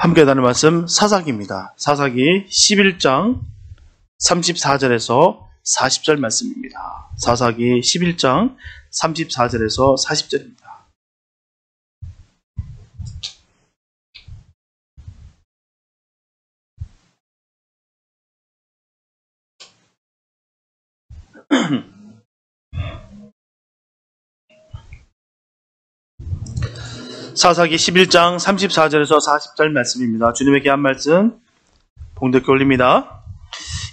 함께 나눌 말씀 사사기입니다. 사사기 11장 34절에서 40절 말씀입니다. 사사기 11장 34절에서 40절입니다. 사사기 11장 34절에서 40절 말씀입니다. 주님의 귀한 말씀 봉독해 올립니다.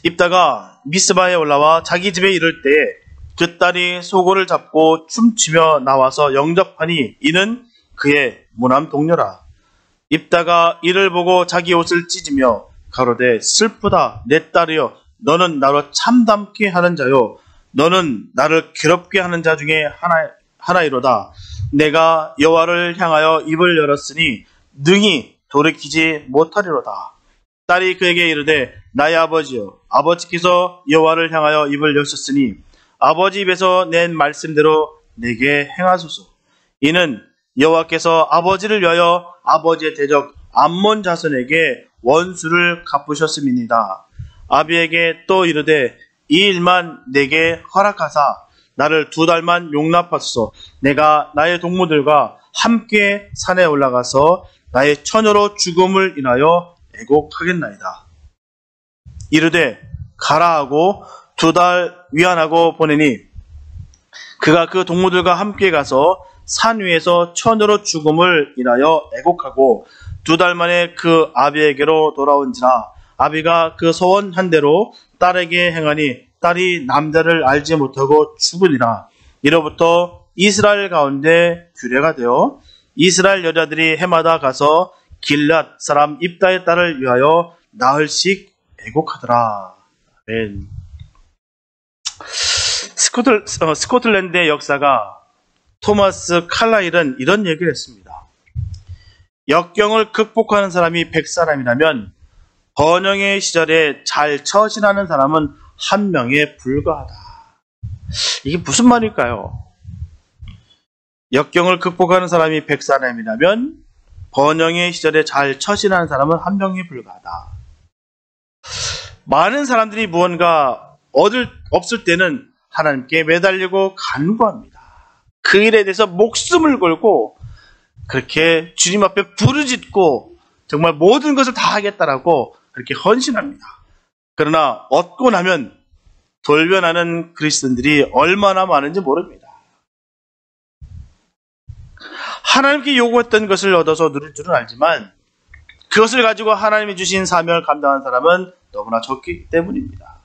입다가 미스바에 올라와 자기 집에 이를 때 그 딸이 소고를 잡고 춤추며 나와서 영접하니 이는 그의 무남 동료라. 입다가 이를 보고 자기 옷을 찢으며 가로되 슬프다 내 딸이여 너는 나로 참담케 하는 자요 너는 나를 괴롭게 하는 자 중에 하나이로다. 내가 여호와를 향하여 입을 열었으니 능히 돌이키지 못하리로다. 딸이 그에게 이르되 나의 아버지여 아버지께서 여호와를 향하여 입을 여셨으니 아버지 입에서 낸 말씀대로 내게 행하소서. 이는 여호와께서 아버지를 위하여 아버지의 대적 암몬 자손에게 원수를 갚으셨음이니이다. 아비에게 또 이르되 이 일만 내게 허락하사 나를 2달만 용납하소서. 내가 나의 동무들과 함께 산에 올라가서 나의 처녀로 죽음을 인하여 애곡하겠나이다. 이르되 가라 하고 2달 위안하고 보내니 그가 그 동무들과 함께 가서 산 위에서 처녀로 죽음을 인하여 애곡하고 2달 만에 그 아비에게로 돌아온지라. 아비가 그 소원한 대로 딸에게 행하니 딸이 남자를 알지 못하고 죽으리라. 이로부터 이스라엘 가운데 규례가 되어 이스라엘 여자들이 해마다 가서 길앗 사람 입다의 딸을 위하여 나흘씩 애곡하더라. 아멘. 스코틀랜드의 역사가 토마스 칼라일은 이런 얘기를 했습니다. 역경을 극복하는 사람이 100사람이라면 번영의 시절에 잘 처신하는 사람은 1명에 불과하다. 이게 무슨 말일까요? 역경을 극복하는 사람이 100사람이라면 번영의 시절에 잘 처신하는 사람은 1명에 불과하다. 많은 사람들이 무언가 없을 때는 하나님께 매달리고 간구합니다. 그 일에 대해서 목숨을 걸고 그렇게 주님 앞에 부르짖고 정말 모든 것을 다 하겠다라고 그렇게 헌신합니다. 그러나 얻고 나면 돌변하는 그리스도인들이 얼마나 많은지 모릅니다. 하나님께 요구했던 것을 얻어서 누릴 줄은 알지만 그것을 가지고 하나님이 주신 사명을 감당한 사람은 너무나 적기 때문입니다.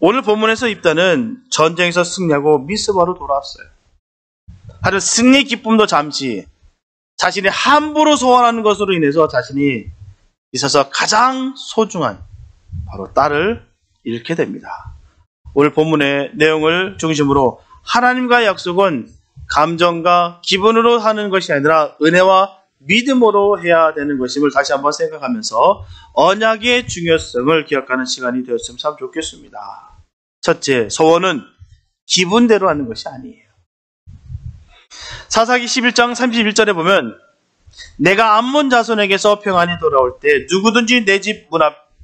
오늘 본문에서 입다는 전쟁에서 승리하고 미스바로 돌아왔어요. 하루 승리 기쁨도 잠시 자신이 함부로 소원하는 것으로 인해서 자신이 있어서 가장 소중한 바로 딸을 잃게 됩니다. 오늘 본문의 내용을 중심으로 하나님과의 약속은 감정과 기분으로 하는 것이 아니라 은혜와 믿음으로 해야 되는 것임을 다시 한번 생각하면서 언약의 중요성을 기억하는 시간이 되었으면 참 좋겠습니다. 첫째, 소원은 기분대로 하는 것이 아니에요. 사사기 11장 31절에 보면 내가 암몬 자손에게서 평안히 돌아올 때 누구든지 내 집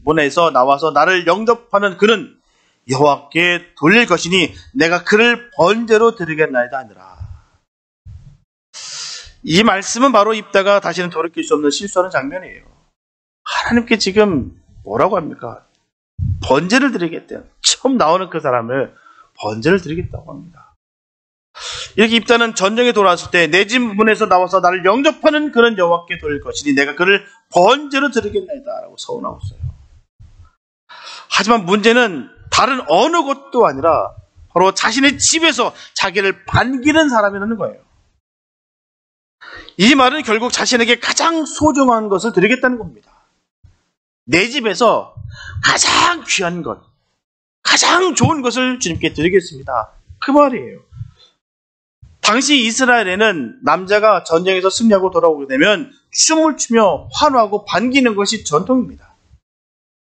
문에서 나와서 나를 영접하는 그는 여호와께 돌릴 것이니 내가 그를 번제로 드리겠나이다 하니라. 이 말씀은 바로 입다가 다시는 돌이킬 수 없는 실수하는 장면이에요. 하나님께 지금 뭐라고 합니까? 번제를 드리겠대요. 처음 나오는 그 사람을 번제를 드리겠다고 합니다. 이렇게 입다는 전쟁에 돌아왔을 때 내 집 문에서 나와서 나를 영접하는 그런 여호와께 돌릴 것이니 내가 그를 번제로 드리겠나이다 라고 서운하고 있어요. 하지만 문제는 다른 어느 곳도 아니라 바로 자신의 집에서 자기를 반기는 사람이라는 거예요. 이 말은 결국 자신에게 가장 소중한 것을 드리겠다는 겁니다. 내 집에서 가장 귀한 것, 가장 좋은 것을 주님께 드리겠습니다. 그 말이에요. 당시 이스라엘에는 남자가 전쟁에서 승리하고 돌아오게 되면 춤을 추며 환호하고 반기는 것이 전통입니다.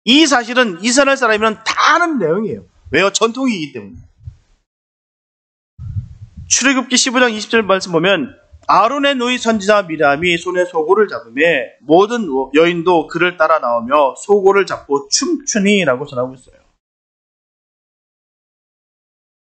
이 사실은 이스라엘 사람이면 다 아는 내용이에요. 왜요? 전통이기 때문에. 출애굽기 15장 20절 말씀 보면 아론의 누이 선지자 미리암이 손에 소고를 잡음에 모든 여인도 그를 따라 나오며 소고를 잡고 춤추니라고 전하고 있어요.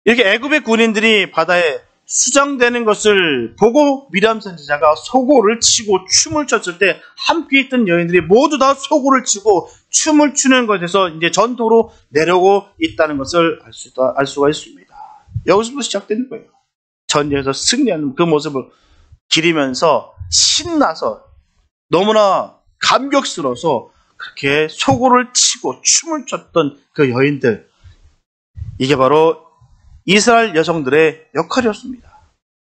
이렇게 애굽의 군인들이 바다에 수장되는 것을 보고 미리암 선지자가 소고를 치고 춤을 췄을 때 함께 있던 여인들이 모두 다 소고를 치고 춤을 추는 것에서 이제 전통으로 내려오고 있다는 것을 알 수가 있습니다. 여기서부터 시작되는 거예요. 전쟁에서 승리하는 그 모습을 기리면서 신나서 너무나 감격스러워서 그렇게 소고를 치고 춤을 췄던 그 여인들, 이게 바로 이스라엘 여성들의 역할이었습니다.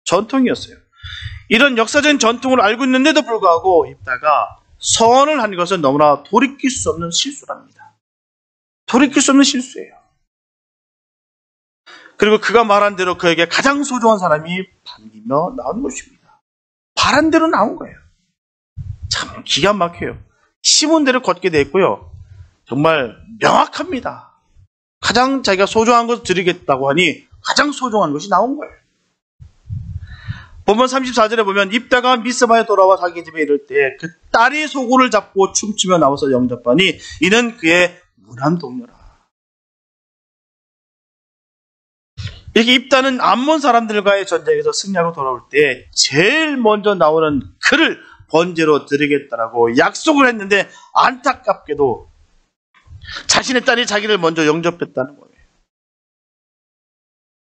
전통이었어요. 이런 역사적인 전통을 알고 있는데도 불구하고 입다가 선언을 한 것은 너무나 돌이킬 수 없는 실수랍니다. 돌이킬 수 없는 실수예요. 그리고 그가 말한 대로 그에게 가장 소중한 사람이 반기며 나오는 것입니다. 바란 대로 나온 거예요. 참 기가 막혀요. 심은 대로 걷게 돼 있고요. 정말 명확합니다. 가장 자기가 소중한 것을 드리겠다고 하니 가장 소중한 것이 나온 거예요. 본문 34절에 보면 입다가 미스바에 돌아와 자기 집에 이를 때 그 딸이 소고를 잡고 춤추며 나와서 영접하니 이는 그의 무난 동료라. 이렇게 입다는 암몬 사람들과의 전쟁에서 승리하고 돌아올 때 제일 먼저 나오는 그를 번제로 드리겠다라고 약속을 했는데 안타깝게도 자신의 딸이 자기를 먼저 영접했다는 거예요.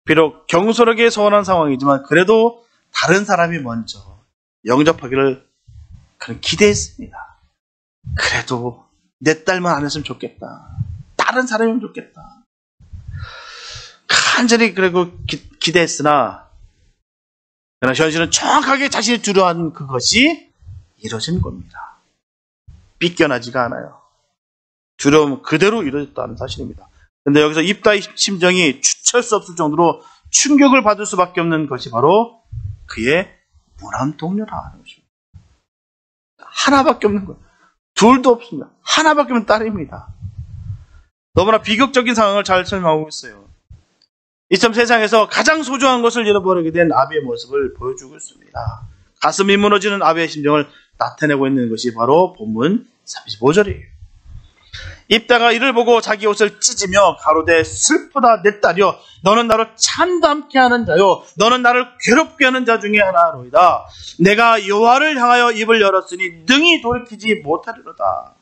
비록 경솔하게 서운한 상황이지만 그래도 다른 사람이 먼저 영접하기를 그는 기대했습니다. 그래도 내 딸만 안 했으면 좋겠다. 다른 사람이면 좋겠다. 간절히 그리고 기대했으나 그러나 현실은 정확하게 자신이 두려워한 그것이 이루어진 겁니다. 삐껴나지가 않아요. 두려움 그대로 이루어졌다는 사실입니다. 그런데 여기서 입다의 심정이 주체할 수 없을 정도로 충격을 받을 수밖에 없는 것이 바로 그의 무난 동료라는 것입니다. 하나밖에 없는 거예요. 둘도 없습니다. 하나밖에 없는 딸입니다. 너무나 비극적인 상황을 잘 설명하고 있어요. 이처럼 세상에서 가장 소중한 것을 잃어버리게 된 아비의 모습을 보여주고 있습니다. 가슴이 무너지는 아비의 심정을 나타내고 있는 것이 바로 본문 35절이에요. 입다가 이를 보고 자기 옷을 찢으며 가로되 슬프다 내 딸이여 너는 나를 참담케 하는 자요 너는 나를 괴롭게 하는 자 중에 하나로이다. 내가 여호와를 향하여 입을 열었으니 능히 돌이키지 못하리로다.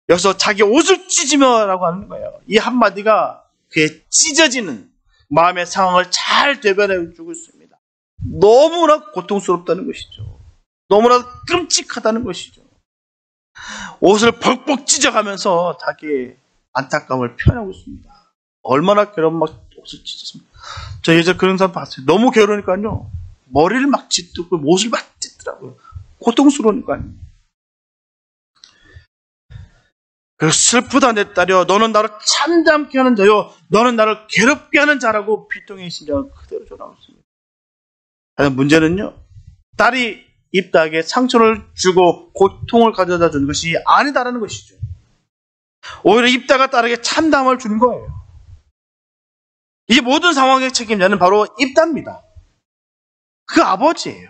여기서 자기 옷을 찢으며 라고 하는 거예요. 이 한마디가 그의 찢어지는 마음의 상황을 잘 대변해 주고 있습니다. 너무나 고통스럽다는 것이죠. 너무나 끔찍하다는 것이죠. 옷을 벅벅 찢어가면서 자기의 안타까움을 표현하고 있습니다. 얼마나 괴로운 막 옷을 찢었습니다. 저 예전에 그런 사람 봤어요. 너무 괴로우니까요. 머리를 막 찢고 옷을 막 찢더라고요. 고통스러우니까요. 그래서 슬프다 내 딸이여 너는 나를 참담케 하는 자요 너는 나를 괴롭게 하는 자라고 비통의 심정을 그대로 전하고 있습니다. 하지만 문제는요. 딸이 입다에게 상처를 주고 고통을 가져다 주는 것이 아니다라는 것이죠. 오히려 입다가 딸에게 참담을 주는 거예요. 이 모든 상황의 책임자는 바로 입다입니다. 그 아버지예요.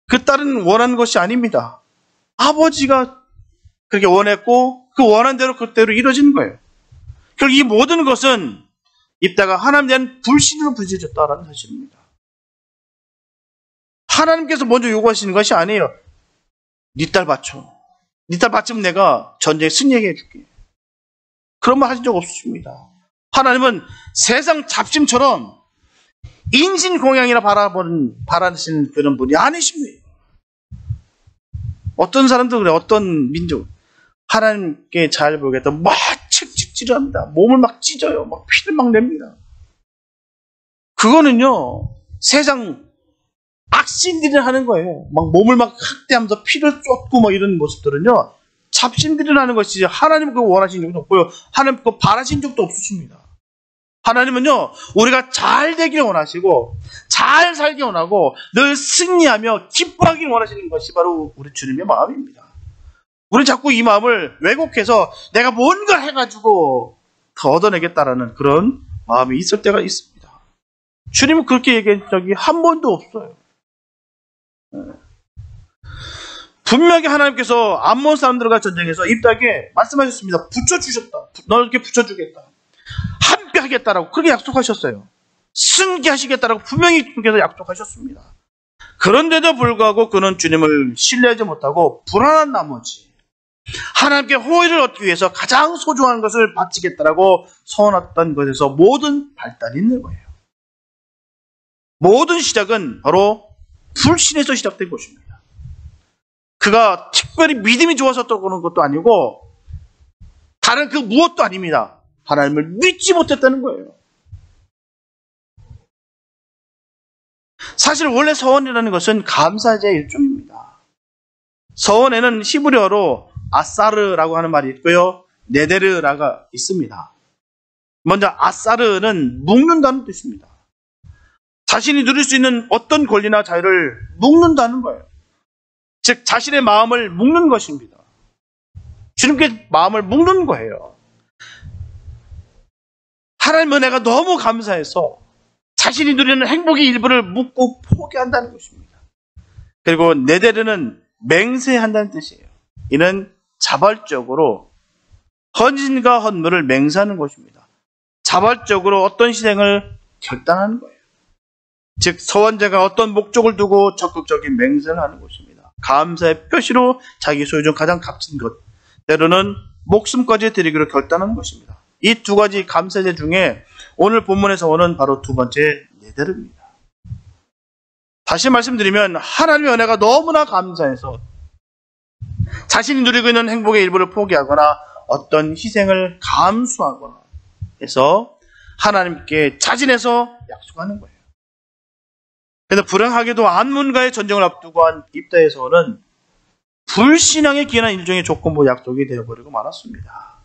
그 딸은 원하는 것이 아닙니다. 아버지가 그렇게 원했고 그 원한 대로 그대로 이루어진 거예요. 결국 이 모든 것은 입다가 하나님에 대한 불신으로 부딪혔다라는 사실입니다. 하나님께서 먼저 요구하시는 것이 아니에요. 네 딸 바쳐. 네 딸 바치면 내가 전쟁에 승리하게 해줄게. 그런 말 하신 적 없으십니다. 하나님은 세상 잡심처럼 인신공양이라 바라시는 그런 분이 아니십니다. 어떤 사람도 그래. 어떤 민족 하나님께 잘 보겠다. 막 책찍질합니다. 몸을 막 찢어요. 막 피를 막 냅니다. 그거는요. 세상 악신들이 하는 거예요. 막 몸을 막 학대하면서 피를 쏟고 막 이런 모습들은요. 잡신들이 하는 것이지 하나님 그거 원하신 적도 없고요. 하나님 그거 바라신 적도 없으십니다. 하나님은요. 우리가 잘 되길 원하시고 잘 살기 원하고 늘 승리하며 기뻐하길 원하시는 것이 바로 우리 주님의 마음입니다. 우리는 자꾸 이 마음을 왜곡해서 내가 뭔가 해가지고 더 얻어내겠다라는 그런 마음이 있을 때가 있습니다. 주님은 그렇게 얘기한 적이 한 번도 없어요. 분명히 하나님께서 암몬 사람들과 전쟁에서 입다에게 말씀하셨습니다. 붙여주셨다. 너를 이렇게 붙여주겠다. 함께 하겠다라고 그렇게 약속하셨어요. 승리하시겠다라고 분명히 주님께서 약속하셨습니다. 그런데도 불구하고 그는 주님을 신뢰하지 못하고 불안한 나머지 하나님께 호의를 얻기 위해서 가장 소중한 것을 바치겠다라고 서원했던 것에서 모든 발단이 있는 거예요. 모든 시작은 바로 불신에서 시작된 것입니다. 그가 특별히 믿음이 좋아서 그런 것도 아니고 다른 그 무엇도 아닙니다. 하나님을 믿지 못했다는 거예요. 사실 원래 서원이라는 것은 감사제의 일종입니다. 서원에는 히브리어로 아사르라고 하는 말이 있고요. 네데르라가 있습니다. 먼저 아사르는 묶는다는 뜻입니다. 자신이 누릴 수 있는 어떤 권리나 자유를 묶는다는 거예요. 즉 자신의 마음을 묶는 것입니다. 주님께 마음을 묶는 거예요. 하나님 은혜가 너무 감사해서 자신이 누리는 행복의 일부를 묶고 포기한다는 것입니다. 그리고 네데르는 맹세한다는 뜻이에요. 이는 자발적으로 헌신과 헌물을 맹세하는 것입니다. 자발적으로 어떤 희생을 결단하는 거예요. 즉 서원자가 어떤 목적을 두고 적극적인 맹세를 하는 것입니다. 감사의 표시로 자기 소유 중 가장 값진 것, 때로는 목숨까지 드리기로 결단하는 것입니다. 이 두 가지 감사제 중에 오늘 본문의 서원은 바로 두 번째 네데르입니다. 다시 말씀드리면 하나님의 은혜가 너무나 감사해서 자신이 누리고 있는 행복의 일부를 포기하거나 어떤 희생을 감수하거나 해서 하나님께 자진해서 약속하는 거예요. 그런데 불행하게도 안문과의 전쟁을 앞두고 한 입다의 서원은 불신앙에 기인한 일종의 조건부 약속이 되어버리고 말았습니다.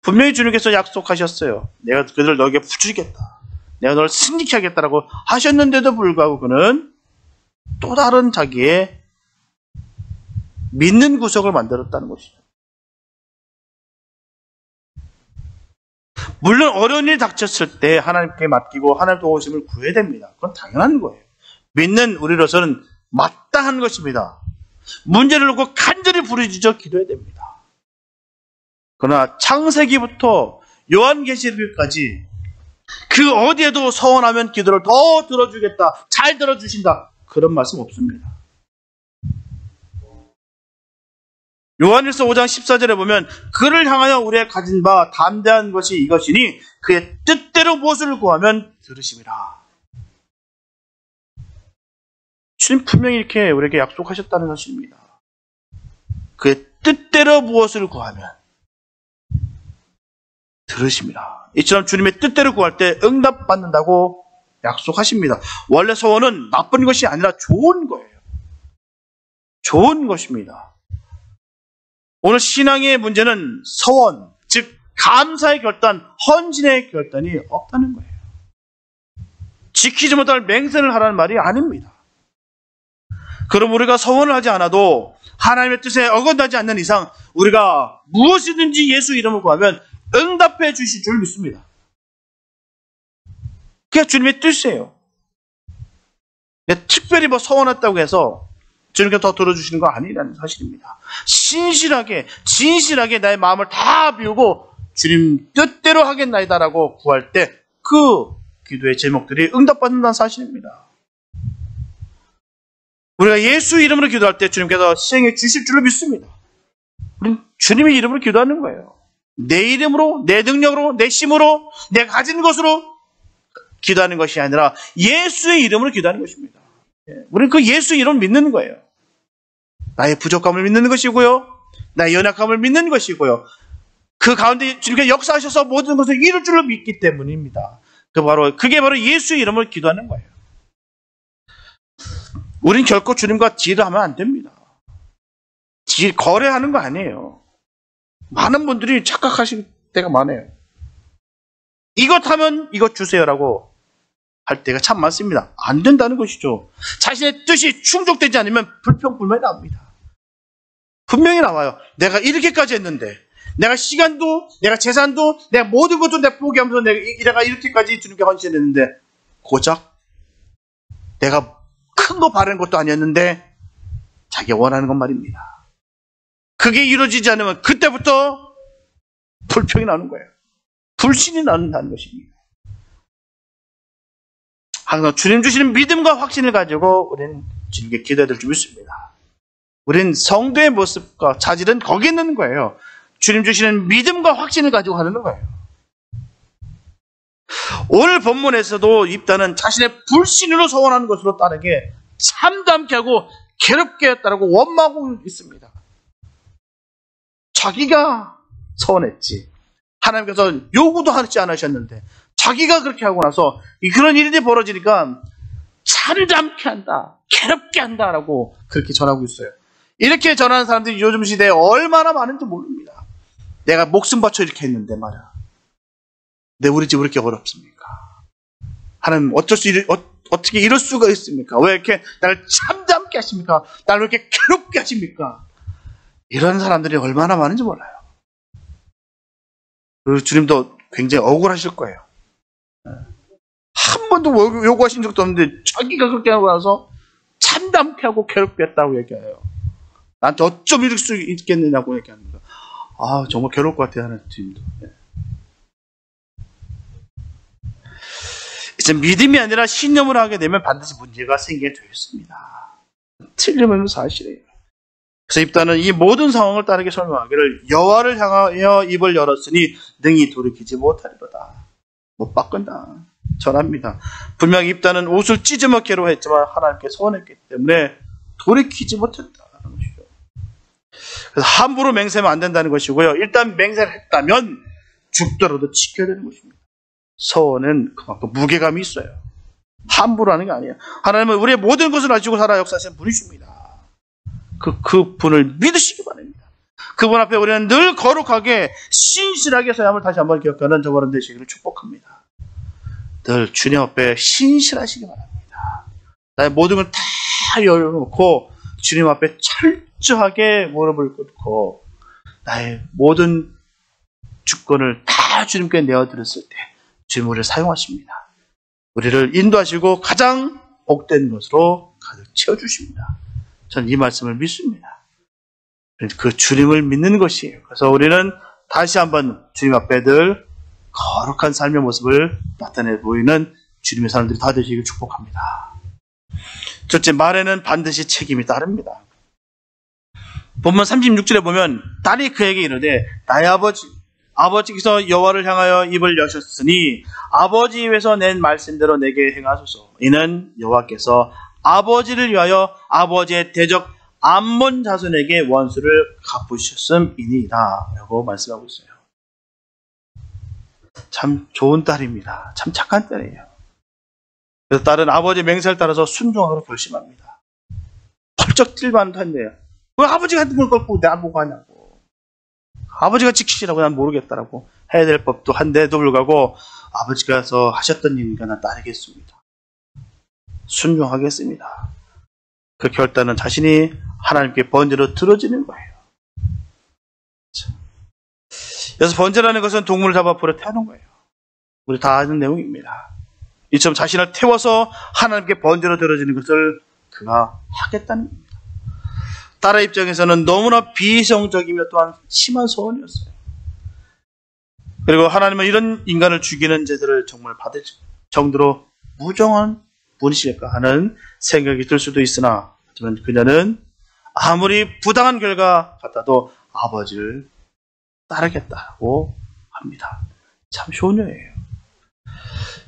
분명히 주님께서 약속하셨어요. 내가 그들을 너에게 붙이겠다. 내가 너를 승리케 하겠다라고 하셨는데도 불구하고 그는 또 다른 자기의 믿는 구석을 만들었다는 것이죠. 물론 어려운 일이 닥쳤을 때 하나님께 맡기고 하나님 도우심을 구해야 됩니다. 그건 당연한 거예요. 믿는 우리로서는 마땅한 것입니다. 문제를 놓고 간절히 부르짖어 기도해야 됩니다. 그러나 창세기부터 요한계시록까지 그 어디에도 서원하면 기도를 더 들어주겠다, 잘 들어주신다, 그런 말씀 없습니다. 요한일서 5장 14절에 보면 그를 향하여 우리의 가진 바 담대한 것이 이것이니 그의 뜻대로 무엇을 구하면 들으심이라. 주님 분명히 이렇게 우리에게 약속하셨다는 사실입니다. 그의 뜻대로 무엇을 구하면 들으십니다. 이처럼 주님의 뜻대로 구할 때 응답받는다고 약속하십니다. 원래 소원은 나쁜 것이 아니라 좋은 거예요. 좋은 것입니다. 오늘 신앙의 문제는 서원, 즉 감사의 결단, 헌신의 결단이 없다는 거예요. 지키지 못할 맹세를 하라는 말이 아닙니다. 그럼 우리가 서원을 하지 않아도 하나님의 뜻에 어긋나지 않는 이상 우리가 무엇이든지 예수 이름을 구하면 응답해 주실 줄 믿습니다. 그게 주님의 뜻이에요. 특별히 서원했다고 해서 주님께 더 들어주시는 거 아니라는 사실입니다. 신실하게, 진실하게 나의 마음을 다 비우고 주님 뜻대로 하겠나이다라고 구할 때 그 기도의 제목들이 응답받는다는 사실입니다. 우리가 예수 이름으로 기도할 때 주님께서 시행해 주실 줄로 믿습니다. 우리는 주님의 이름으로 기도하는 거예요. 내 이름으로, 내 능력으로, 내 힘으로, 내가 가진 것으로 기도하는 것이 아니라 예수의 이름으로 기도하는 것입니다. 우리는 그 예수 이름을 믿는 거예요. 나의 부족함을 믿는 것이고요. 나의 연약함을 믿는 것이고요. 그 가운데 주님께서 역사하셔서 모든 것을 이룰 줄로 믿기 때문입니다. 그게 바로 예수의 이름을 기도하는 거예요. 우린 결코 주님과 딜을 하면 안 됩니다. 거래하는 거 아니에요. 많은 분들이 착각하실 때가 많아요. 이것 하면 이것 주세요라고 할 때가 참 많습니다. 안 된다는 것이죠. 자신의 뜻이 충족되지 않으면 불평불만이 나옵니다. 분명히 나와요. 내가 이렇게까지 했는데, 내가 시간도, 내가 재산도, 내가 모든 것도 내가 포기하면서 내가 이렇게까지 주님께 헌신했는데 고작 내가 큰 거 바라는 것도 아니었는데 자기가 원하는 것 말입니다. 그게 이루어지지 않으면 그때부터 불평이 나는 거예요. 불신이 나는다는 것입니다. 항상 주님 주시는 믿음과 확신을 가지고 우리는 주님께 기도해야 될 줄 믿습니다. 우리는 성도의 모습과 자질은 거기에 있는 거예요. 주님 주시는 믿음과 확신을 가지고 하는 거예요. 오늘 본문에서도 입다는 자신의 불신으로 소원하는 것으로 따르게 참담케 하고 괴롭게 했다고 원망하고 있습니다. 자기가 소원했지. 하나님께서 요구도 하지 않으셨는데 자기가 그렇게 하고 나서 그런 일이 벌어지니까 참담케 한다, 괴롭게 한다라고 그렇게 전하고 있어요. 이렇게 전하는 사람들이 요즘 시대에 얼마나 많은지 모릅니다. 내가 목숨 바쳐 이렇게 했는데 말이야. 내 우리 집 왜 이렇게 어렵습니까? 하나님 어떻게 이럴 수가 있습니까? 왜 이렇게 나를 참담게 하십니까? 나를 왜 이렇게 괴롭게 하십니까? 이런 사람들이 얼마나 많은지 몰라요. 그리고 주님도 굉장히 억울하실 거예요. 한 번도 요구하신 적도 없는데 자기가 그렇게 하고 나서 참담케 하고 괴롭게 했다고 얘기해요. 나한테 어쩜 이럴 수 있겠느냐고 얘기합니다. 아, 정말 괴로울 것 같아요, 하나님 주님도. 이제 믿음이 아니라 신념을 하게 되면 반드시 문제가 생기게 되었습니다. 틀림없는 사실이에요. 그래서 입다는 이 모든 상황을 따르게 설명하기를 여호와를 향하여 입을 열었으니 능히 돌이키지 못하리로다. 못 바꾼다. 전합니다. 분명히 입다는 옷을 찢어먹기로 했지만 하나님께 소원했기 때문에 돌이키지 못했다는 것이죠. 그래서 함부로 맹세하면 안 된다는 것이고요. 일단 맹세를 했다면 죽더라도 지켜야 되는 것입니다. 소원은 그만큼 무게감이 있어요. 함부로 하는 게 아니에요. 하나님은 우리의 모든 것을 아시고 살아 역사하시는 분이십니다. 그 분을 믿으시기 바랍니다. 그분 앞에 우리는 늘 거룩하게 신실하게 서야 함을 다시 한번 기억하는 저번 되시기를 축복합니다. 늘 주님 앞에 신실하시기 바랍니다. 나의 모든 걸 다 열어놓고 주님 앞에 철저하게 무릎을 꿇고 나의 모든 주권을 다 주님께 내어드렸을 때 주님 우리를 사용하십니다. 우리를 인도하시고 가장 복된 것으로 가득 채워주십니다. 저는 이 말씀을 믿습니다. 그 주님을 믿는 것이에요. 그래서 우리는 다시 한번 주님 앞에 늘 거룩한 삶의 모습을 나타내 보이는 주님의 사람들이 다 되시길 축복합니다. 첫째, 말에는 반드시 책임이 따릅니다. 본문 36절에 보면 딸이 그에게 이르되 나의 아버지께서 여호와를 향하여 입을 여셨으니 아버지 입에서 낸 말씀대로 내게 행하소서. 이는 여호와께서 아버지를 위하여 아버지의 대적 암몬 자손에게 원수를 갚으셨음이니이다 라고 말씀하고 있어요. 참 좋은 딸입니다. 참 착한 딸이에요. 그래서 딸은 아버지의 맹세를 따라서 순종하기로 결심합니다. 펄쩍 뛸만도 한데요. 왜 아버지가 했던 걸 갖고 내가 보고 하냐고. 아버지가 지키시라고 난 모르겠다라고 해야 될 법도 한데도 불구하고 아버지께서 하셨던 일이니까 난 따르겠습니다. 순종하겠습니다. 그 결단은 자신이 하나님께 번제로 들어지는 거예요. 그래서 번제라는 것은 동물을 잡아 불에 태우는 거예요. 우리 다 아는 내용입니다. 이처럼 자신을 태워서 하나님께 번제로 들어지는 것을 그가 하겠다는 겁니다. 딸의 입장에서는 너무나 비이성적이며 또한 심한 소원이었어요. 그리고 하나님은 이런 인간을 죽이는 제사를 정말 받을 정도로 무정한 분이실까 하는 생각이 들 수도 있으나 하지만 그녀는 아무리 부당한 결과 같아도 아버지를 따르겠다고 합니다. 참 효녀예요.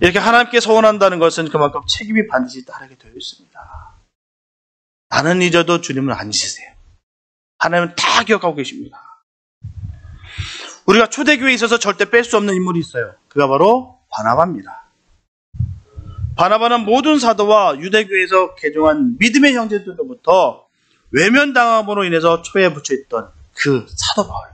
이렇게 하나님께 소원한다는 것은 그만큼 책임이 반드시 따르게 되어 있습니다. 나는 잊어도 주님은 안 잊으세요. 하나님은 다 기억하고 계십니다. 우리가 초대교회에 있어서 절대 뺄 수 없는 인물이 있어요. 그가 바로 바나바입니다. 바나바는 모든 사도와 유대교회에서 개종한 믿음의 형제들로부터 외면당함으로 인해서 초에 붙여있던 그 사도 바울.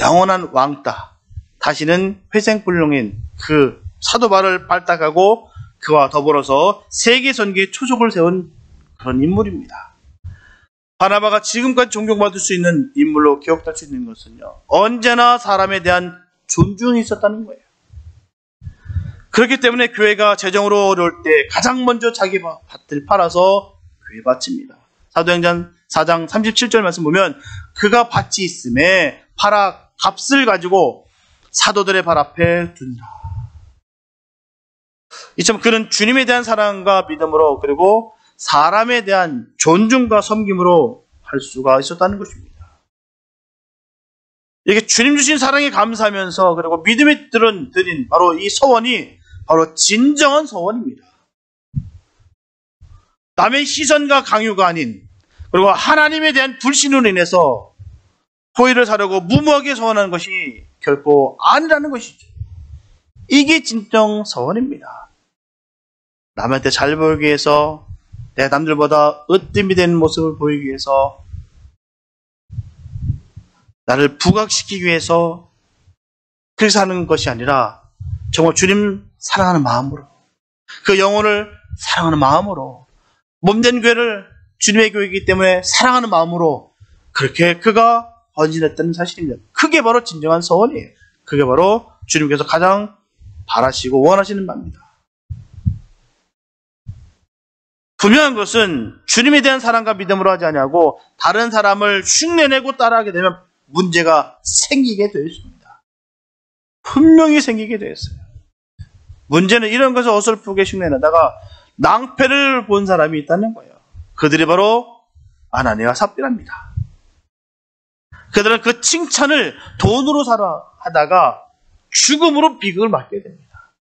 영원한 왕따, 다시는 회생불능인 그 사도 바울을 발탁하고 그와 더불어서 세계 선교의 초석을 세운 그런 인물입니다. 바나바가 지금까지 존경받을 수 있는 인물로 기억될 수 있는 것은요, 언제나 사람에 대한 존중이 있었다는 거예요. 그렇기 때문에 교회가 재정으로 어려울 때 가장 먼저 자기 밭을 팔아서 교회 바칩니다. 사도행전 4장 37절 말씀 보면 그가 밭이 있음에 팔아 값을 가지고 사도들의 발 앞에 둔다. 이처럼 그는 주님에 대한 사랑과 믿음으로 그리고 사람에 대한 존중과 섬김으로 할 수가 있었다는 것입니다. 이게 주님 주신 사랑에 감사하면서 그리고 믿음에 드린 바로 이 서원이 바로 진정한 서원입니다. 남의 시선과 강요가 아닌 그리고 하나님에 대한 불신으로 인해서 호의를 사려고 무모하게 서원하는 것이 결코 아니라는 것이죠. 이게 진정 서원입니다. 남한테 잘 보이기 위해서 내가 남들보다 으뜸이 되는 모습을 보이기 위해서 나를 부각시키기 위해서 그렇게 사는 것이 아니라 정말 주님 사랑하는 마음으로 그 영혼을 사랑하는 마음으로 몸된 교회를 주님의 교회이기 때문에 사랑하는 마음으로 그렇게 그가 헌신했다는 사실입니다. 그게 바로 진정한 서원이에요. 그게 바로 주님께서 가장 바라시고 원하시는 바입니다. 분명한 것은 주님에 대한 사랑과 믿음으로 하지 아니하고 다른 사람을 흉내내고 따라하게 되면 문제가 생기게 되어 있습니다. 분명히 생기게 되었어요. 문제는 이런 것을 어설프게 흉내내다가 낭패를 본 사람이 있다는 거예요. 그들이 바로 아나니아와 삽비라입니다. 그들은 그 칭찬을 돈으로 사라 하다가 죽음으로 비극을 맞게 됩니다.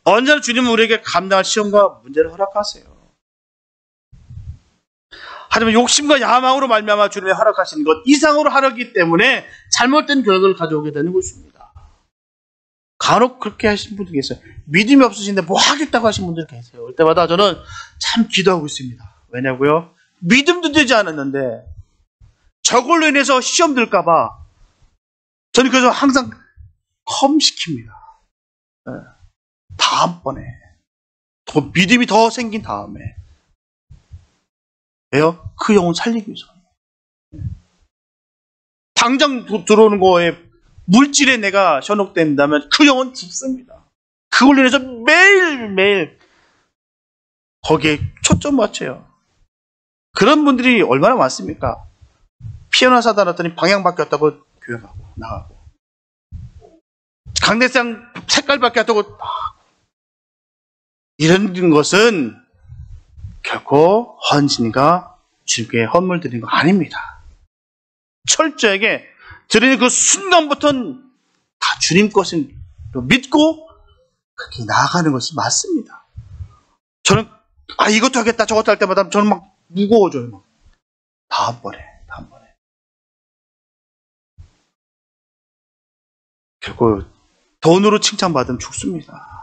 언제나 주님은 우리에게 감당할 시험과 문제를 허락하세요. 하지만 욕심과 야망으로 말미암아 주님이 허락하시는 것 이상으로 하려기 때문에 잘못된 결과를 가져오게 되는 것입니다. 간혹 그렇게 하신 분들 계세요. 믿음이 없으신데 뭐 하겠다고 하신 분들 계세요. 올 때마다 저는 참 기도하고 있습니다. 왜냐고요? 믿음도 되지 않았는데 저걸로 인해서 시험 들까봐 저는 그래서 항상 컴시킵니다. 네. 다음번에 더 믿음이 더 생긴 다음에 왜요? 그 영혼 살리기 위해서. 당장 들어오는 거에 물질에 내가 현혹된다면 그 영혼 죽습니다. 그걸로 인해서 매일매일 거기에 초점 맞춰요. 그런 분들이 얼마나 많습니까? 피아노 사다 놨더니 방향 바뀌었다고 교회 가고 나가고 강대상 색깔 바뀌었다고 나가고 이런 것은 결코 헌신과 주님께 헌물 드리는 거 아닙니다. 철저하게 드리는 그 순간부터는 다 주님 것을 믿고 그렇게 나아가는 것이 맞습니다. 저는 이것도 하겠다 저것도 할 때마다 저는 막 무거워져요. 막. 다음번에 결국 돈으로 칭찬받으면 죽습니다.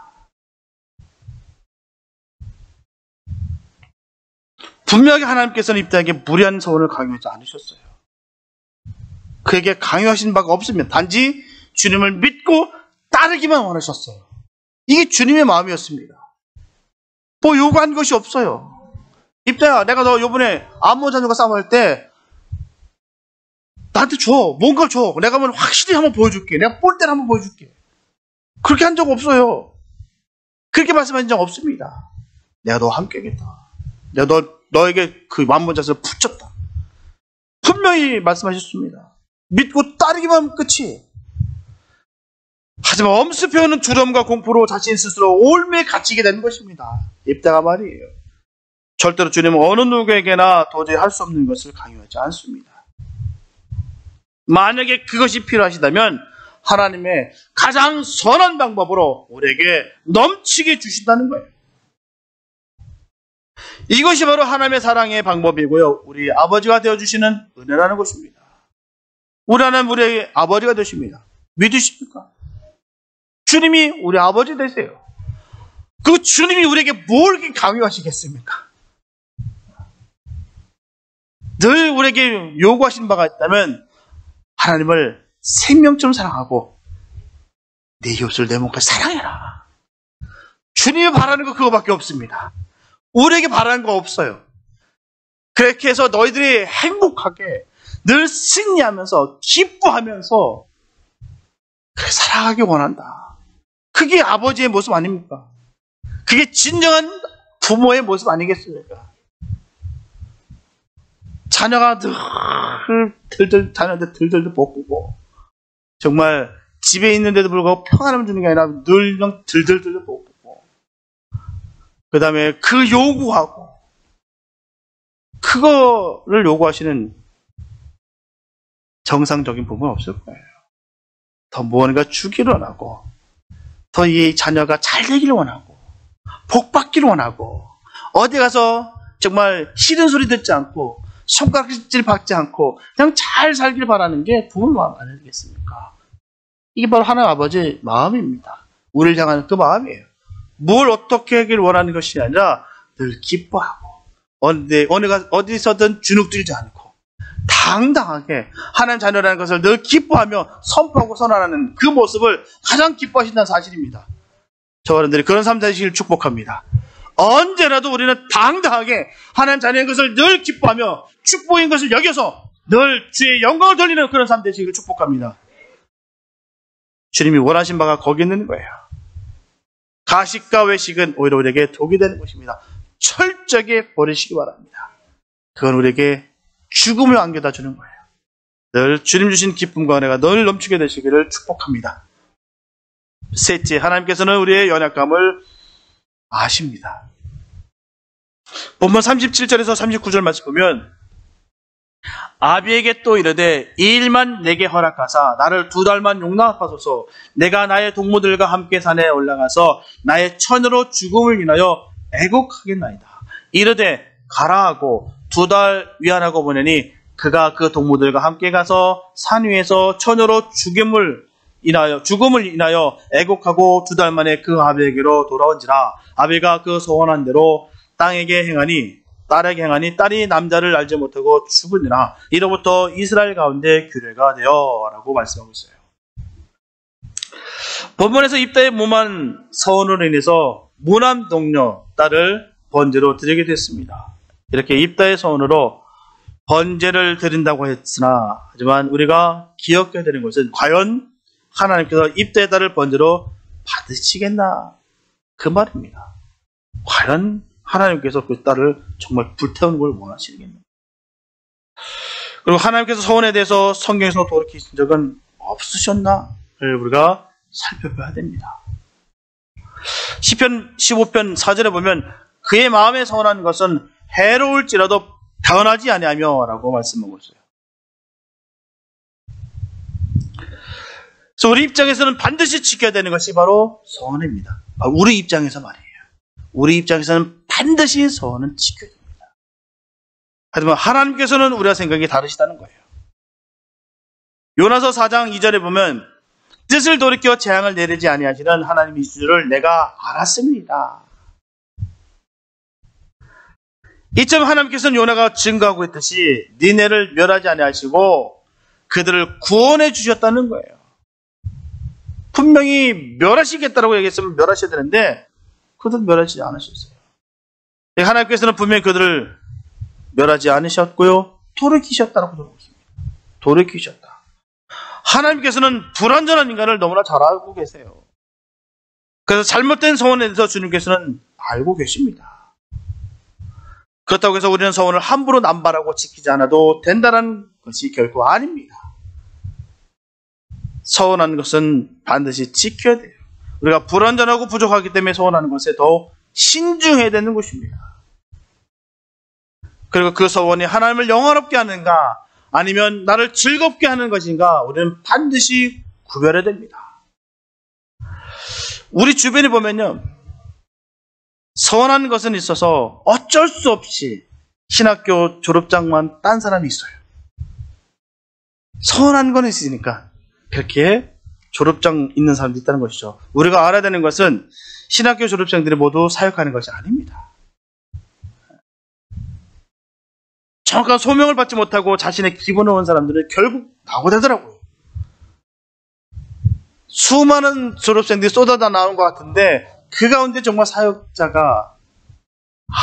분명히 하나님께서는 입다에게 무리한 서원을 강요하지 않으셨어요. 그에게 강요하신 바가 없으면 단지 주님을 믿고 따르기만 원하셨어요. 이게 주님의 마음이었습니다. 뭐 요구한 것이 없어요. 입다야, 내가 너 요번에 암몬 자녀가 싸움할 때 나한테 줘. 뭔가를 줘. 내가 한번 확실히 한번 보여줄게. 내가 볼 때는 한번 보여줄게. 그렇게 한 적 없어요. 그렇게 말씀하신 적 없습니다. 내가 너와 함께 하겠다. 내가 너에게 그 암몬 자녀를 붙였다. 분명히 말씀하셨습니다. 믿고 따르기만 하면 끝이. 하지만 엄습해오는 두려움과 공포로 자신 스스로 올매에 갇히게 되는 것입니다. 입다가 말이에요. 절대로 주님은 어느 누구에게나 도저히 할 수 없는 것을 강요하지 않습니다. 만약에 그것이 필요하시다면 하나님의 가장 선한 방법으로 우리에게 넘치게 주신다는 거예요. 이것이 바로 하나님의 사랑의 방법이고요. 우리 아버지가 되어주시는 은혜라는 것입니다. 우리 하나님 우리의 아버지가 되십니다. 믿으십니까? 주님이 우리 아버지 되세요. 그 주님이 우리에게 뭘 이렇게 강요하시겠습니까? 늘 우리에게 요구하신 바가 있다면 하나님을 생명처럼 사랑하고 내 이웃을 내 몸까지 사랑해라. 주님이 바라는 거 그거밖에 없습니다. 우리에게 바라는 거 없어요. 그렇게 해서 너희들이 행복하게 늘 승리하면서 기뻐하면서 그렇게 살아가기 원한다. 그 그게 아버지의 모습 아닙니까? 그게 진정한 부모의 모습 아니겠습니까? 자녀가 자녀한테 들들 볶고, 정말 집에 있는데도 불구하고 평안함을 주는 게 아니라 늘 들들 볶고, 그 다음에 그 요구하고, 그거를 요구하시는 정상적인 부모는 없을 거예요. 더 무언가 주기를 원하고, 더 이 자녀가 잘 되기를 원하고, 복 받기를 원하고, 어디 가서 정말 싫은 소리 듣지 않고, 손가락질 받지 않고, 그냥 잘 살길 바라는 게 부모의 마음 아니겠습니까? 이게 바로 하나님 아버지의 마음입니다. 우리를 향하는 그 마음이에요. 뭘 어떻게 하길 원하는 것이 아니라 늘 기뻐하고, 어디서든 주눅들지 않고, 당당하게 하나님 자녀라는 것을 늘 기뻐하며 선포하고 선언하는 그 모습을 가장 기뻐하신다는 사실입니다. 저와 여러분들이 그런 삶 되시길 축복합니다. 언제라도 우리는 당당하게 하나님 자녀인 것을 늘 기뻐하며 축복인 것을 여겨서 늘 주의 영광을 돌리는 그런 삶 되시기를 축복합니다. 주님이 원하신 바가 거기 있는 거예요. 가식과 외식은 오히려 우리에게 독이 되는 것입니다. 철저하게 버리시기 바랍니다. 그건 우리에게 죽음을 안겨다 주는 거예요. 늘 주님 주신 기쁨과 은혜가 늘 넘치게 되시기를 축복합니다. 셋째, 하나님께서는 우리의 연약감을 아십니다. 본문 37절에서 39절 말씀 보면, 아비에게 또 이르되 이 일만 내게 허락하사 나를 2달만 용납하소서. 내가 나의 동무들과 함께 산에 올라가서 나의 처녀로 죽음을 인하여 애곡하겠나이다. 이르되 가라 하고 2달 위안하고 보내니 그가 그 동무들과 함께 가서 산 위에서 처녀로 죽음을 인하여 애곡하고 2달 만에 그 아비에게로 돌아온지라. 아비가 그 소원한 대로 딸에게 행하니 딸이 남자를 알지 못하고 죽으니라. 이로부터 이스라엘 가운데 규례가 되어 라고 말씀하고 있어요. 본문에서 입다의 몸한 서원으로 인해서 무남 동료 딸을 번제로 드리게 됐습니다. 이렇게 입다의 서원으로 번제를 드린다고 했으나, 하지만 우리가 기억해야 되는 것은 과연 하나님께서 입다의 딸을 번제로 받으시겠나, 그 말입니다. 과연 하나님께서 그 딸을 정말 불태우는 걸 원하시겠나. 그리고 하나님께서 서원에 대해서 성경에서 돌이키신 적은 없으셨나를 우리가 살펴봐야 됩니다. 시편 15편 4절에 보면 그의 마음에 서원한 것은 해로울지라도 변하지 아니하며 라고 말씀하고 있어요. 그래서 우리 입장에서는 반드시 지켜야 되는 것이 바로 서원입니다. 우리 입장에서 말이에요. 우리 입장에서는 반드시 서원은 지켜야 됩니다. 하지만 하나님께서는 우리와 생각이 다르시다는 거예요. 요나서 4장 2절에 보면 뜻을 돌이켜 재앙을 내리지 아니하시는 하나님의 줄을 내가 알았습니다. 이점 하나님께서는 요나가 증거하고 있듯이 니네를 멸하지 아니하시고 그들을 구원해 주셨다는 거예요. 분명히 멸하시겠다라고 얘기했으면 멸하셔야 되는데 그들 멸하지 않으셨어요. 하나님께서는 분명히 그들을 멸하지 않으셨고요, 돌이키셨다라고 들어오고 있습니다. 돌이키셨다. 하나님께서는 불완전한 인간을 너무나 잘 알고 계세요. 그래서 잘못된 서원에 대해서 주님께서는 알고 계십니다. 그렇다고 해서 우리는 서원을 함부로 남발하고 지키지 않아도 된다는 것이 결코 아닙니다. 서원하는 것은 반드시 지켜야 돼요. 우리가 불완전하고 부족하기 때문에 서원하는 것에 더 신중해야 되는 것입니다. 그리고 그 서원이 하나님을 영화롭게 하는가 아니면 나를 즐겁게 하는 것인가 우리는 반드시 구별해야 됩니다. 우리 주변에 보면요, 서원하는 것은 있어서 어쩔 수 없이 신학교 졸업장만 딴 사람이 있어요. 서원한 건 있으니까 그렇게 졸업장 있는 사람도 있다는 것이죠. 우리가 알아야 되는 것은 신학교 졸업생들이 모두 사역하는 것이 아닙니다. 정확한 소명을 받지 못하고 자신의 기분을 온 사람들은 결국 낙오되더라고요. 수많은 졸업생들이 쏟아져 나온 것 같은데 그 가운데 정말 사역자가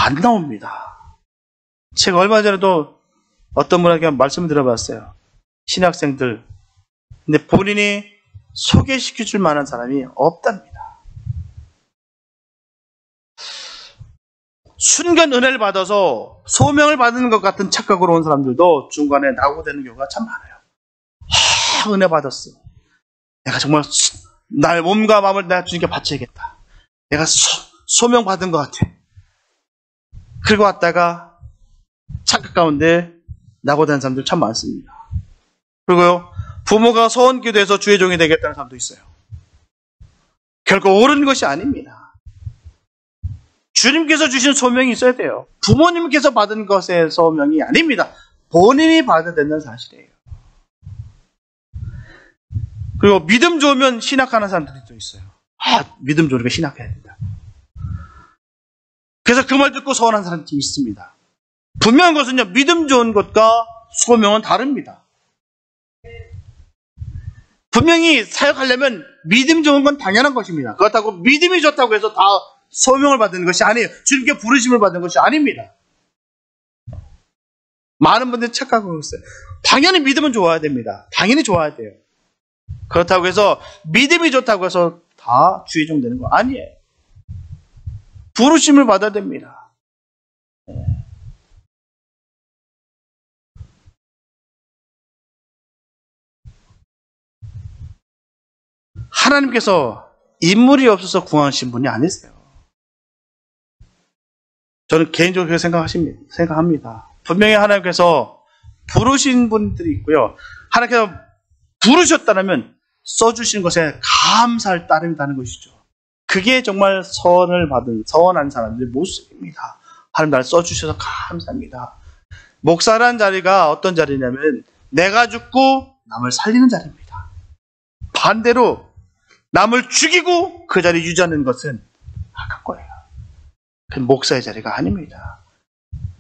안 나옵니다. 제가 얼마 전에도 어떤 분에게 말씀을 드려봤어요. 신학생들. 근데 본인이 소개시켜줄 만한 사람이 없답니다. 순간 은혜를 받아서 소명을 받는 것 같은 착각으로 온 사람들도 중간에 낙오되는 경우가 참 많아요. 은혜 받았어. 내가 정말 날 몸과 마음을 내가 주님께 바쳐야겠다. 내가 소명 받은 것 같아. 그리고 왔다가 착각 가운데 낙오되는 사람들 참 많습니다. 그리고요, 부모가 소원 기도해서 주의 종이 되겠다는 사람도 있어요. 결코 옳은 것이 아닙니다. 주님께서 주신 소명이 있어야 돼요. 부모님께서 받은 것의 소명이 아닙니다. 본인이 받아야 된다는 사실이에요. 그리고 믿음 좋으면 신학하는 사람들이 또 있어요. 믿음 좋으니까 신학해야 된다. 그래서 그 말 듣고 서운한 사람이 있습니다. 분명한 것은요, 믿음 좋은 것과 소명은 다릅니다. 분명히 사역하려면 믿음 좋은 건 당연한 것입니다. 그렇다고 믿음이 좋다고 해서 다 소명을 받는 것이 아니에요. 주님께 부르심을 받는 것이 아닙니다. 많은 분들이 착각하고 있어요. 당연히 믿음은 좋아야 됩니다. 당연히 좋아야 돼요. 그렇다고 해서 믿음이 좋다고 해서 다 주의종 되는 거 아니에요. 부르심을 받아야 됩니다. 하나님께서 인물이 없어서 구하신 분이 아니세요. 저는 개인적으로 그렇게 생각합니다. 분명히 하나님께서 부르신 분들이 있고요. 하나님께서 부르셨다면 써주신 것에 감사할 따름이라는 것이죠. 그게 정말 서원한 사람들의 모습입니다. 하나님 나를 써주셔서 감사합니다. 목사라는 자리가 어떤 자리냐면 내가 죽고 남을 살리는 자리입니다. 반대로 남을 죽이고 그 자리 유지하는 것은 악한 거예요. 그 목사의 자리가 아닙니다.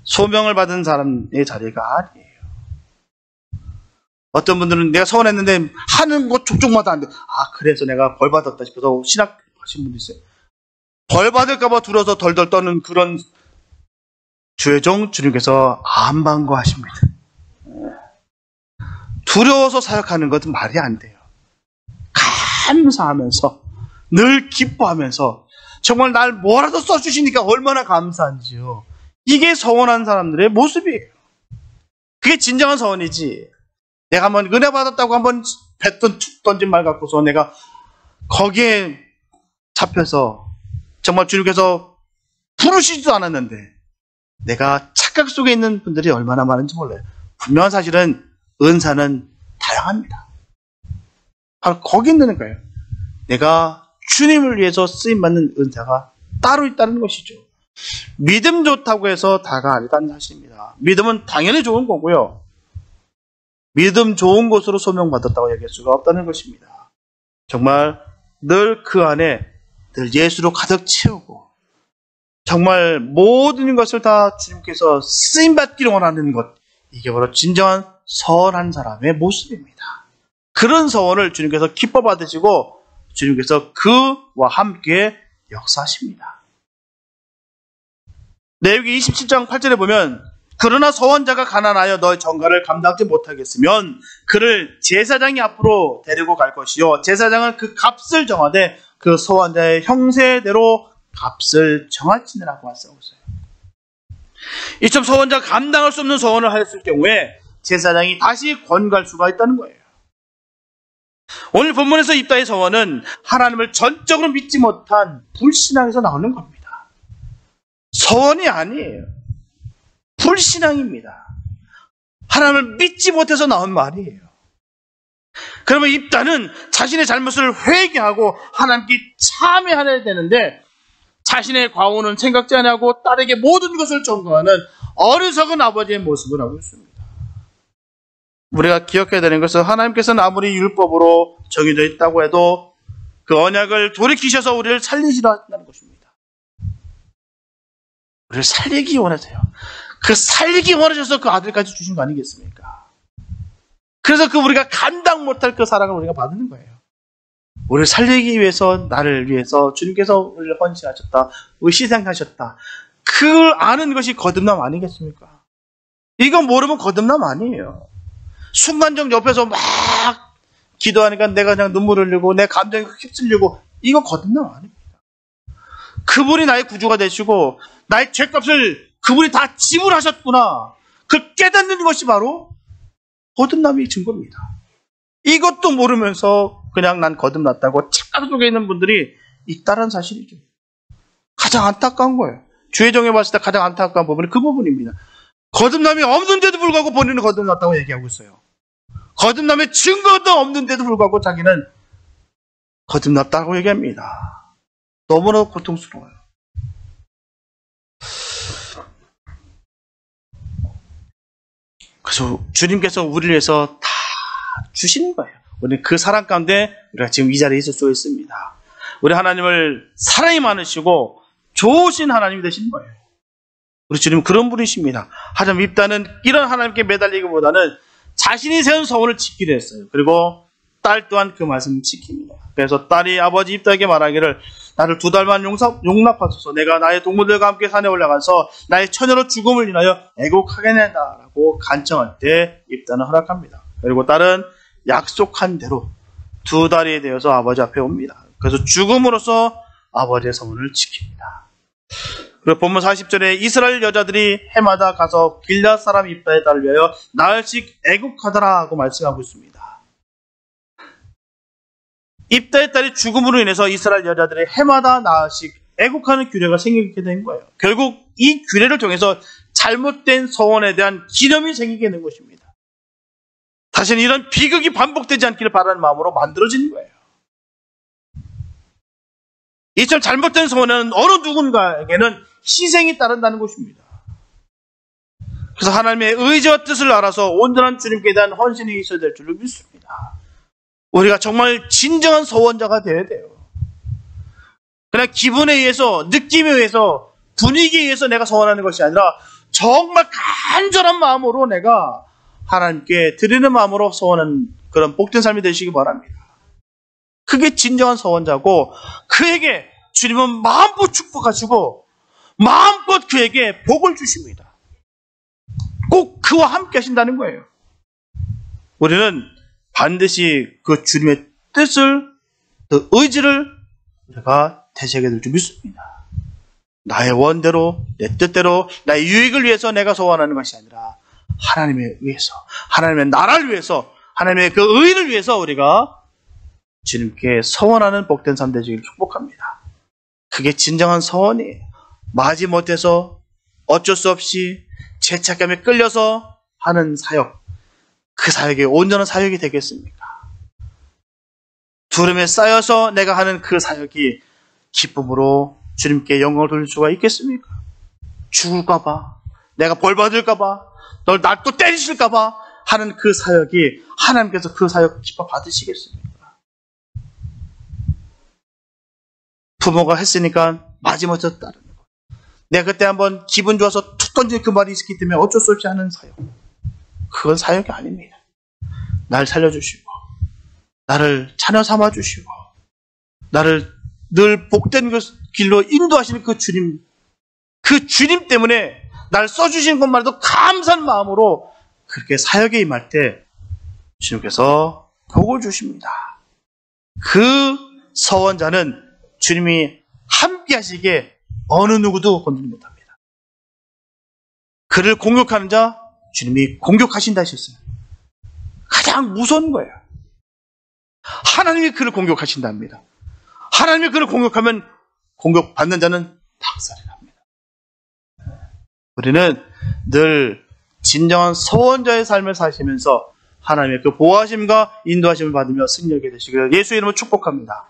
소명을 받은 사람의 자리가 아니에요. 어떤 분들은 내가 서원했는데 하는 것 족족마다 안 돼. 그래서 내가 벌 받았다 싶어서 신학하신 분도 있어요. 벌 받을까봐 두려워서 덜덜 떠는 그런 주의 종 주님께서 안 반가워하십니다. 두려워서 사역하는 것은 말이 안 돼요. 감사하면서 늘 기뻐하면서 정말 날 뭐라도 써주시니까 얼마나 감사한지요. 이게 서원한 사람들의 모습이에요. 그게 진정한 서원이지. 내가 한번 은혜 받았다고 한번 뱉던 툭 던진 말 갖고서 내가 거기에 잡혀서 정말 주님께서 부르시지도 않았는데 내가 착각 속에 있는 분들이 얼마나 많은지 몰라요. 분명한 사실은 은사는 다양합니다. 바로 거기 있는 거예요. 내가 주님을 위해서 쓰임받는 은사가 따로 있다는 것이죠. 믿음 좋다고 해서 다가 아니다는 사실입니다. 믿음은 당연히 좋은 거고요. 믿음 좋은 곳으로 소명받았다고 얘기할 수가 없다는 것입니다. 정말 늘 그 안에 늘 예수로 가득 채우고 정말 모든 것을 다 주님께서 쓰임받기를 원하는 것, 이게 바로 진정한 서원한 사람의 모습입니다. 그런 서원을 주님께서 기뻐 받으시고 주님께서 그와 함께 역사하십니다. 레위기 27장 8절에 보면 그러나 서원자가 가난하여 너의 전가를 감당하지 못하겠으면 그를 제사장이 앞으로 데리고 갈 것이요 제사장은 그 값을 정하되 그 서원자의 형세대로 값을 정할지니라고 말씀하셨어요. 이처럼 서원자가 감당할 수 없는 서원을 하였을 경우에 제사장이 다시 권고할 수가 있다는 거예요. 오늘 본문에서 입다의 서원은 하나님을 전적으로 믿지 못한 불신앙에서 나오는 겁니다. 서원이 아니에요. 불신앙입니다. 하나님을 믿지 못해서 나온 말이에요. 그러면 입다는 자신의 잘못을 회개하고 하나님께 참회하여야 되는데 자신의 과오는 생각지 않고 딸에게 모든 것을 전가하는 어리석은 아버지의 모습을 하고 있습니다. 우리가 기억해야 되는 것은 하나님께서는 아무리 율법으로 정해져 있다고 해도 그 언약을 돌이키셔서 우리를 살리시려 한다는 것입니다. 우리를 살리기 원하세요. 그 살리기 원하셔서 그 아들까지 주신 거 아니겠습니까? 그래서 그 우리가 감당 못할 그 사랑을 우리가 받는 거예요. 우리를 살리기 위해서, 나를 위해서 주님께서 우리를 헌신하셨다, 우리 희생하셨다. 그 아는 것이 거듭남 아니겠습니까? 이거 모르면 거듭남 아니에요. 순간적 옆에서 막 기도하니까 내가 그냥 눈물 흘리고 내 감정이 휩쓸리고 이거 거듭남 아닙니다. 그분이 나의 구주가 되시고 나의 죄값을 그분이 다 지불하셨구나. 그걸 깨닫는 것이 바로 거듭남의 증거입니다. 이것도 모르면서 그냥 난 거듭났다고 착각 속에 있는 분들이 있다는 사실이죠. 가장 안타까운 거예요. 주의 종에 봤을 때 가장 안타까운 부분이 그 부분입니다. 거듭남이 없는데도 불구하고 본인은 거듭났다고 얘기하고 있어요. 거듭남의 증거도 없는데도 불구하고 자기는 거듭났다고 얘기합니다. 너무나 고통스러워요. 그래서 주님께서 우리를 위해서 다 주시는 거예요. 우리는 그 사랑 가운데 우리가 지금 이 자리에 있을 수 있습니다. 우리 하나님을 사랑이 많으시고 좋으신 하나님이 되신 거예요. 우리 주님은 그런 분이십니다. 하지만 입다는 이런 하나님께 매달리기보다는 자신이 세운 서원을 지키려 했어요. 그리고 딸 또한 그 말씀을 지킵니다. 그래서 딸이 아버지 입다에게 말하기를 나를 2달만 용납하소서. 내가 나의 동무들과 함께 산에 올라가서 나의 처녀로 죽음을 인하여 애곡하겠다 라고 간청할 때 입다는 허락합니다. 그리고 딸은 약속한 대로 2달이 되어서 아버지 앞에 옵니다. 그래서 죽음으로써 아버지의 서원을 지킵니다. 그리고 본문 40절에 이스라엘 여자들이 해마다 가서 길앗 사람 입다의 딸을 위하여 나흘씩 애국하더라 하고 말씀하고 있습니다. 입다의 딸이 죽음으로 인해서 이스라엘 여자들이 해마다 나흘씩 애국하는 규례가 생기게 된 거예요. 결국 이 규례를 통해서 잘못된 서원에 대한 기념이 생기게 된 것입니다. 다시는 이런 비극이 반복되지 않기를 바라는 마음으로 만들어진 거예요. 이처럼 잘못된 서원은 어느 누군가에게는 희생이 따른다는 것입니다. 그래서 하나님의 의지와 뜻을 알아서 온전한 주님께 대한 헌신이 있어야 될 줄로 믿습니다. 우리가 정말 진정한 서원자가 되어야 돼요. 그냥 기분에 의해서, 느낌에 의해서, 분위기에 의해서 내가 서원하는 것이 아니라 정말 간절한 마음으로 내가 하나님께 드리는 마음으로 서원하는 그런 복된 삶이 되시기 바랍니다. 그게 진정한 서원자고 그에게 주님은 마음껏 축복하시고 마음껏 그에게 복을 주십니다. 꼭 그와 함께 하신다는 거예요. 우리는 반드시 그 주님의 뜻을, 그 의지를 우리가 되새게 될 줄 믿습니다. 나의 원대로, 내 뜻대로, 나의 유익을 위해서 내가 소원하는 것이 아니라 하나님을 위해서, 하나님의 나라를 위해서, 하나님의 그 의를 위해서 우리가 주님께 서원하는 복된 삶 되시기를 축복합니다. 그게 진정한 서원이에요. 마지못해서 어쩔 수 없이 죄책감에 끌려서 하는 사역, 그 사역이 온전한 사역이 되겠습니까? 두름에 쌓여서 내가 하는 그 사역이 기쁨으로 주님께 영광을 돌릴 수가 있겠습니까? 죽을까봐, 내가 벌 받을까봐, 널 날 또 때리실까봐 하는 그 사역이 하나님께서 그 사역 기뻐 받으시겠습니까? 부모가 했으니까 마지못해 따르는 거. 내가 그때 한번 기분 좋아서 툭 던진 그 말이 있기 때문에 어쩔 수 없이 하는 사역. 그건 사역이 아닙니다. 날 살려주시고, 나를 자녀 삼아주시고, 나를 늘 복된 그 길로 인도하시는 그 주님 때문에 날 써주신 것만 해도 감사한 마음으로 그렇게 사역에 임할 때 주님께서 복을 주십니다. 그 서원자는 주님이 함께 하시기에 어느 누구도 건드리지 못합니다. 그를 공격하는 자 주님이 공격하신다 하셨어요. 가장 무서운 거예요. 하나님이 그를 공격하신답니다. 하나님이 그를 공격하면 공격받는 자는 박살이 납니다. 우리는 늘 진정한 서원자의 삶을 사시면서 하나님의 그 보호하심과 인도하심을 받으며 승리하게 되시기를 예수의 이름으로 축복합니다.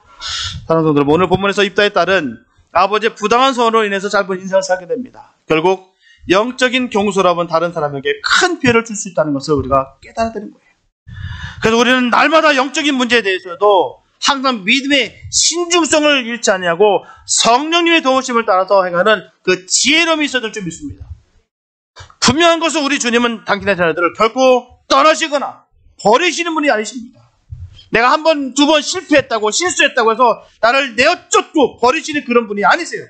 사랑하는 성도들, 오늘 본문에서 입다의 딸은 아버지의 부당한 서원으로 인해서 짧은 인생을 살게 됩니다. 결국 영적인 경솔함은 다른 사람에게 큰 피해를 줄 수 있다는 것을 우리가 깨달아야 되는 거예요. 그래서 우리는 날마다 영적인 문제에 대해서도 항상 믿음의 신중성을 잃지 아니하고 성령님의 도우심을 따라서 행하는 그 지혜로움이 있어야 될 줄 믿습니다. 분명한 것은 우리 주님은 당신의 자녀들을 결코 떠나시거나 버리시는 분이 아니십니다. 내가 한 번, 두 번 실패했다고, 실수했다고 해서 나를 내어쫓고 버리시는 그런 분이 아니세요.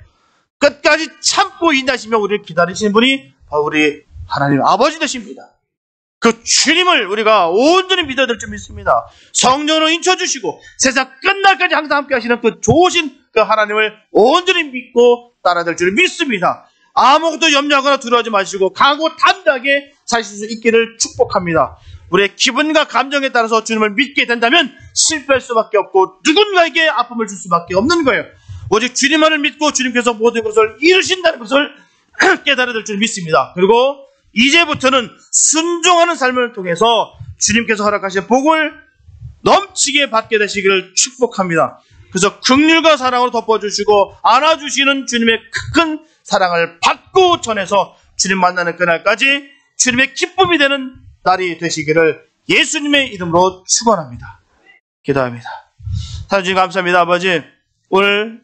끝까지 참고 인하시며 우리를 기다리시는 분이 바로 우리 하나님 아버지 되십니다. 그 주님을 우리가 온전히 믿어야 될 줄 믿습니다. 성령으로 인쳐주시고 세상 끝날까지 항상 함께 하시는 그 좋으신 그 하나님을 온전히 믿고 따라야 줄 믿습니다. 아무것도 염려하거나 두려워하지 마시고 강하고 담대하게 사실 수 있기를 축복합니다. 우리의 기분과 감정에 따라서 주님을 믿게 된다면 실패할 수밖에 없고 누군가에게 아픔을 줄 수밖에 없는 거예요. 오직 주님만을 믿고 주님께서 모든 것을 이루신다는 것을 깨달아야 될 줄 믿습니다. 그리고 이제부터는 순종하는 삶을 통해서 주님께서 허락하신 복을 넘치게 받게 되시기를 축복합니다. 그래서 긍휼과 사랑으로 덮어주시고 안아주시는 주님의 큰 사랑을 받고 전해서 주님 만나는 그날까지 주님의 기쁨이 되는 날이 되시기를 예수님의 이름으로 축원합니다. 기도합니다. 하나님 감사합니다. 아버지, 오늘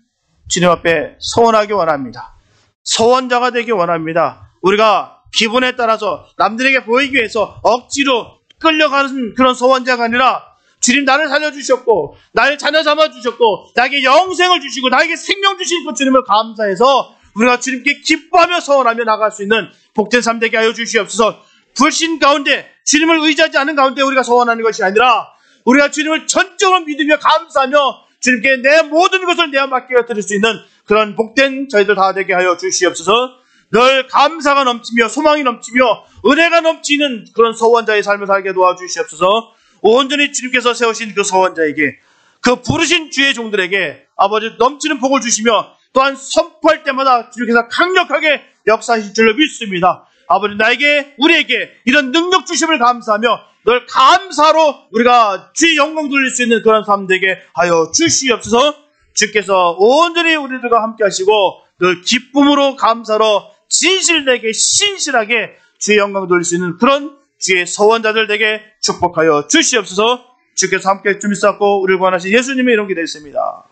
주님 앞에 소원하기 원합니다. 소원자가 되기 원합니다. 우리가 기분에 따라서 남들에게 보이기 위해서 억지로 끌려가는 그런 소원자가 아니라 주님 나를 살려주셨고 나를 자녀 삼아주셨고 나에게 영생을 주시고 나에게 생명 주신 그 주님을 감사해서 우리가 주님께 기뻐하며 소원하며 나갈 수 있는 복된 삶 되게 하여 주시옵소서. 불신 가운데 주님을 의지하지 않은 가운데 우리가 소원하는 것이 아니라 우리가 주님을 전적으로 믿으며 감사하며 주님께 내 모든 것을 내어 맡겨 드릴 수 있는 그런 복된 저희들 다 되게 하여 주시옵소서. 늘 감사가 넘치며 소망이 넘치며 은혜가 넘치는 그런 소원자의 삶을 살게 도와주시옵소서. 온전히 주님께서 세우신 그 소원자에게 그 부르신 주의 종들에게 아버지 넘치는 복을 주시며 또한 선포할 때마다 주님께서 강력하게 역사하실 줄로 믿습니다. 아버지 나에게 우리에게 이런 능력 주심을 감사하며 늘 감사로 우리가 주의 영광 돌릴 수 있는 그런 삶 되게 하여 주시옵소서. 주께서 온전히 우리들과 함께 하시고 늘 기쁨으로 감사로 진실되게 신실하게 주의 영광 돌릴 수 있는 그런 주의 서원자들 되게 축복하여 주시옵소서. 주께서 함께 주님을 쌓고 우리를 구원하신 예수님의 이름 기도했습니다.